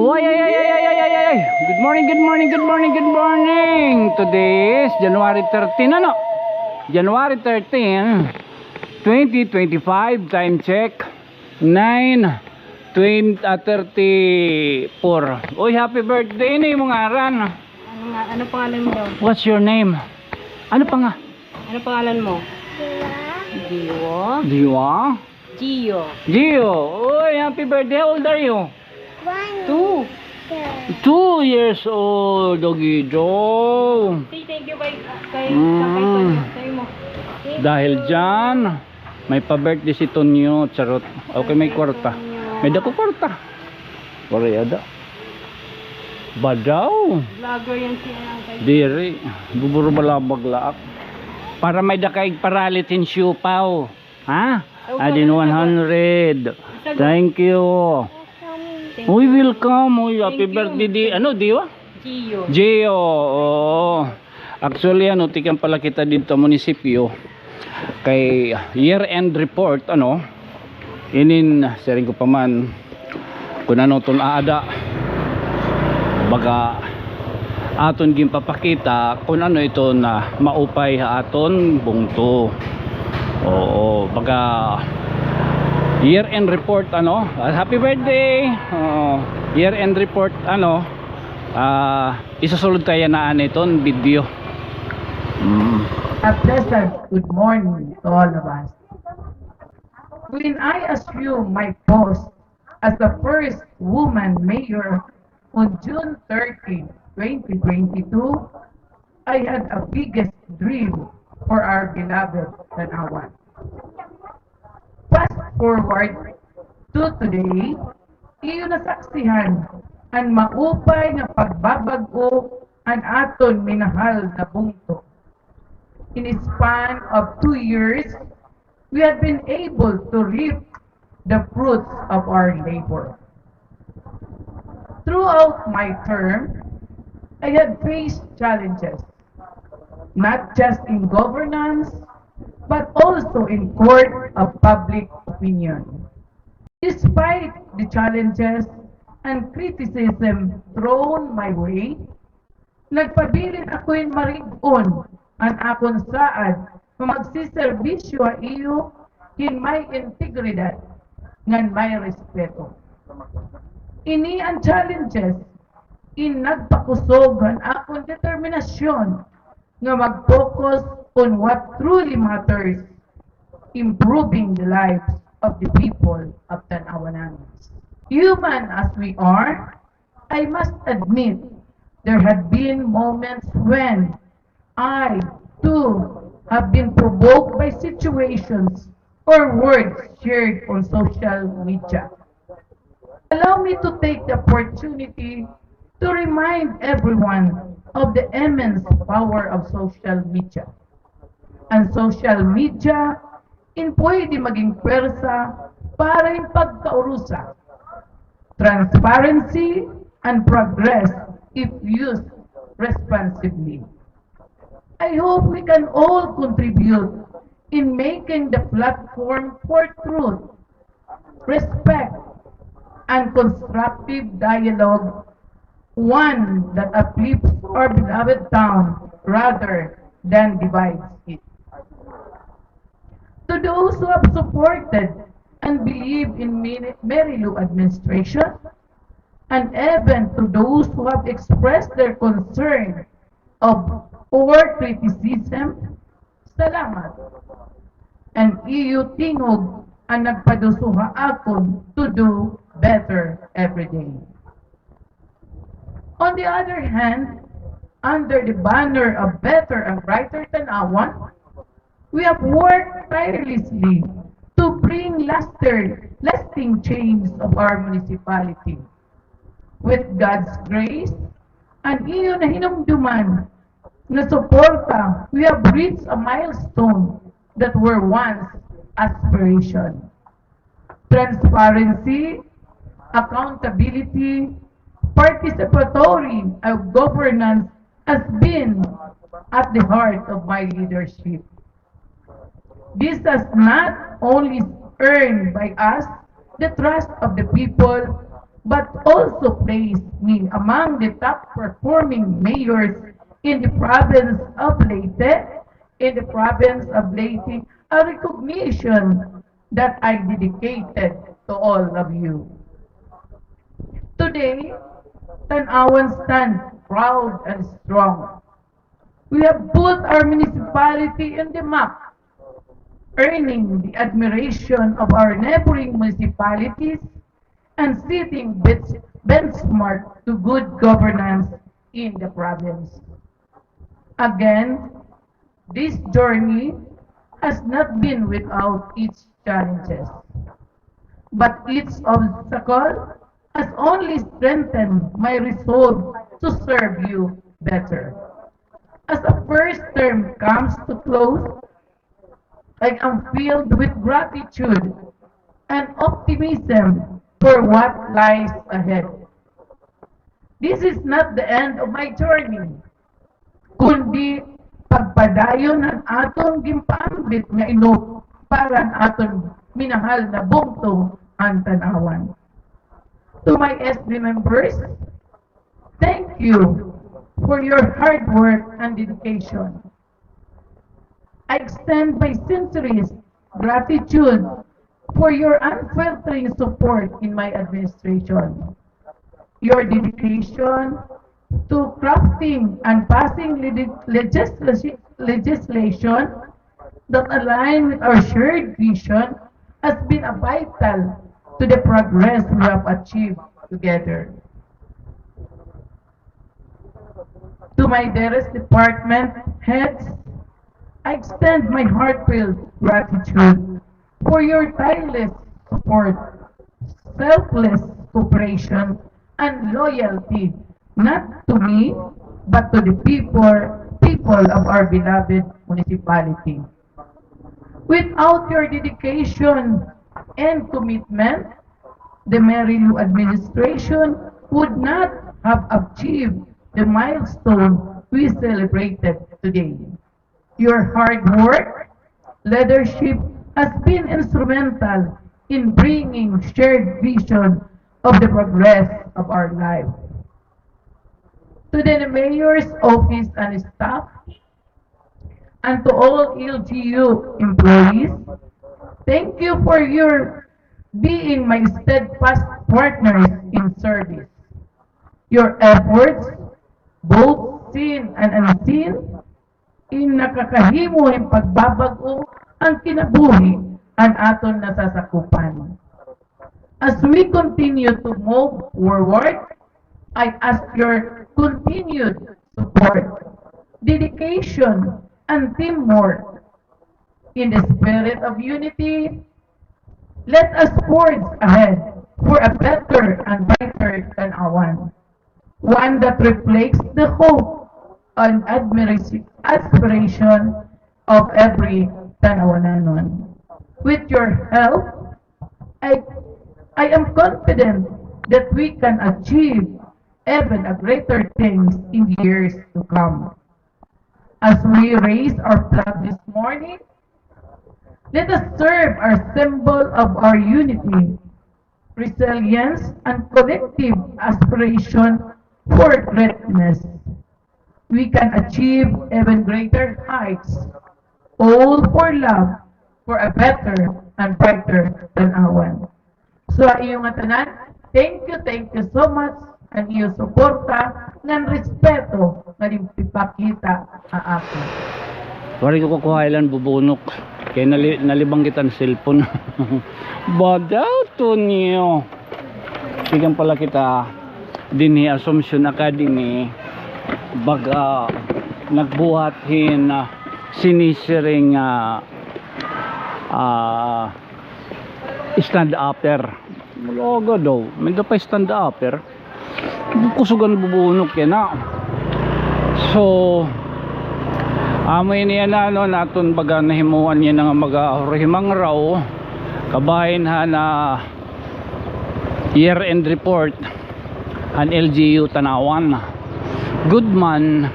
Oy, ay, ay, ay, ay, ay, ay, ay. Good morning, good morning, good morning, good morning. Today is January 13, ano? January 13, 2025. Time check, 9:34. Oy, happy birthday na yung mga aran. Ano pangalan mo daw? What's your name? Ano pa nga? Ano pangalan mo? Gio. Diwa? Gio. Gio. Oy, happy birthday. How old are you? 2. 2 years old, Doggy Joe. Say thank you kay Mm. Say mo. Dahil dyan, may pa-birthday si Tonyo. Charot. Okay, may kwarta. May dako kwarta. Parehada. Badaw. Vlogger yan si Uncle. Diri. Buburo balabag laak. Para may dakaig paralitin siupaw. Ha? Adin 100. Thank you. Uy, welcome. Uy, happy birthday. Ano, Diwa? Gio. Gio. Oo. Actually, tikan pala kita dito munisipyo. Kay year-end report, inin, sharing ko pa man, kung ano itong aada. Baga, aton gimpapakita kung ano ito na maupay aton bungto. Oo, baga, year-end report, happy birthday. Year-end report, isusulod tayo na iton video. A pleasant good morning to all of us. When I assumed my post as the first woman mayor on June 30, 2022, I had a biggest dream for our beloved Tanawan. Fast forward to today, iyon nasaksihan ang maupay nga pagbabago ang aton minahal na bungto. In a span of 2 years, we have been able to reap the fruits of our labor. Throughout my term, I had faced challenges, not just in governance, but also in court of public opinion. Despite the challenges and criticism thrown my way, nagpabilin ako'y marig-on ang akong saad na magsiservisyo a iyo in may integridad ngan may respeto. Ini ang challenges in nagpakusog ang akong determinasyon nga mag-focus on what truly matters, improving the lives of the people of Tanawan. Human as we are, I must admit there had been moments when I, too, have been provoked by situations or words shared on social media. Allow me to take the opportunity to remind everyone of the immense power of social media. Ang social media, pwede maging pwersa para yung pagkaurusa, transparency, and progress if used responsibly. I hope we can all contribute in making the platform for truth, respect, and constructive dialogue one that uplifts our beloved town rather than divides it. To those who have supported and believe in Mary Lou administration, and even to those who have expressed their concern or criticism, salamat. And iyo tingog ang nagpadusuha akon to do better every day. On the other hand, under the banner of Better and Brighter Tanawan, we have worked tirelessly to bring lasting change of our municipality. With God's grace, and iyo na hinumduman na suporta, we have reached a milestone that were once aspiration. Transparency, accountability, participatory governance has been at the heart of my leadership. This has not only earned by us the trust of the people, but also placed me among the top performing mayors in the province of Leyte, a recognition that I dedicated to all of you. Today, Tanawan stands proud and strong. We have put our municipality in the map, earning the admiration of our neighboring municipalities and setting benchmark to good governance in the province. Again, this journey has not been without its challenges, but each obstacle has only strengthened my resolve to serve you better. As a first term comes to close, I am filled with gratitude and optimism for what lies ahead. This is not the end of my journey, kundi pagpadayon ng atong gimpaambit nga ino para ang atong minahal na bugtong ang Tanawan. To my SB members, thank you for your hard work and dedication. I extend my sincerest gratitude for your unfaltering support in my administration. Your dedication to crafting and passing legislation that align with our shared vision has been a vital to the progress we have achieved together. To my dearest department heads, I extend my heartfelt gratitude for your tireless support, selfless cooperation, and loyalty, not to me, but to the people of our beloved municipality. Without your dedication and commitment, the Mary Lou administration would not have achieved the milestone we celebrated today. Your hard work, leadership has been instrumental in bringing shared vision of the progress of our life. To the mayor's office and staff, and to all LGU employees, thank you for your being my steadfast partners in service. Your efforts, both seen and unseen, in nakakahimo ng pagbabago ang kinabuhi ang aton nasasakupan. As we continue to move forward, I ask your continued support, dedication, and teamwork. In the spirit of unity, let us forge ahead for a better and brighter Tanawan, one that reflects the hope and aspiration of every Tanawananon. With your help, I am confident that we can achieve even a greater things in the years to come. As we raise our flag this morning, let us serve our symbol of our unity, resilience, and collective aspiration for greatness. We can achieve even greater heights, all for love, for a better and brighter Tanawan. So iyong tanan, thank you so much ang iyong suporta ng respeto na ipakita ang akin. Wari ko kukuha ilan bubunok. Kaya nalibang kita ng cellphone. Badaw to niyo. Sigang pala kita din Assumption Academy. Baga nagbuhatin sinisiring stand-upper. Malaga daw. May pa stand-upper. Kusugan bubunok yan na. So amoy niya na naton baga nahimuan niya nga mag-himang raw kabahin na year-end report an LGU Tanawan. Good man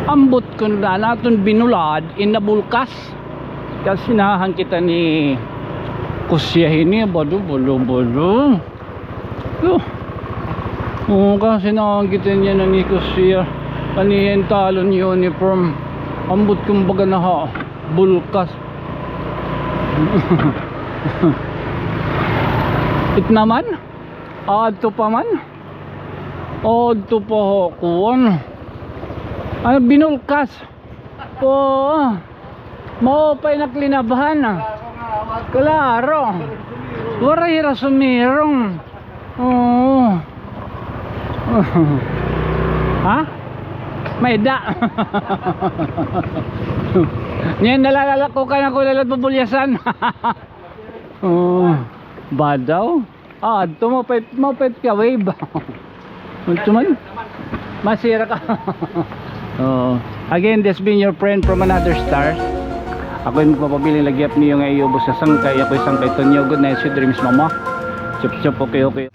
ambot ko na naton binulad inabulkas kasi nahan kita ni kusyahin niya bado Oh. Oo, kasi nakanggitin niya na Nikos siya. Kaniyan talon uniform. Ambot kumbaga na ha. Bulkas. It naman? Adto pa man? Adto pa ho kuwan. Ay, binulkas. Oo. Maupay na klinabahan ah. Klaro. Wala hira sumirong. Oo. Ha? May da. Ngayon nalalala ko ka na ko lalat bubulyasan. Oh, bad daw. Ah, ito mapait ka wave. Ito man. Masira ka. Oh. Again, this been your friend from another stars. Ako yung magpapabiling lagyap niyo nga iubos sa sangkay. Ako yung sangkay to niyo. Good night, sweet dreams, mama. Chup chup, okay okay.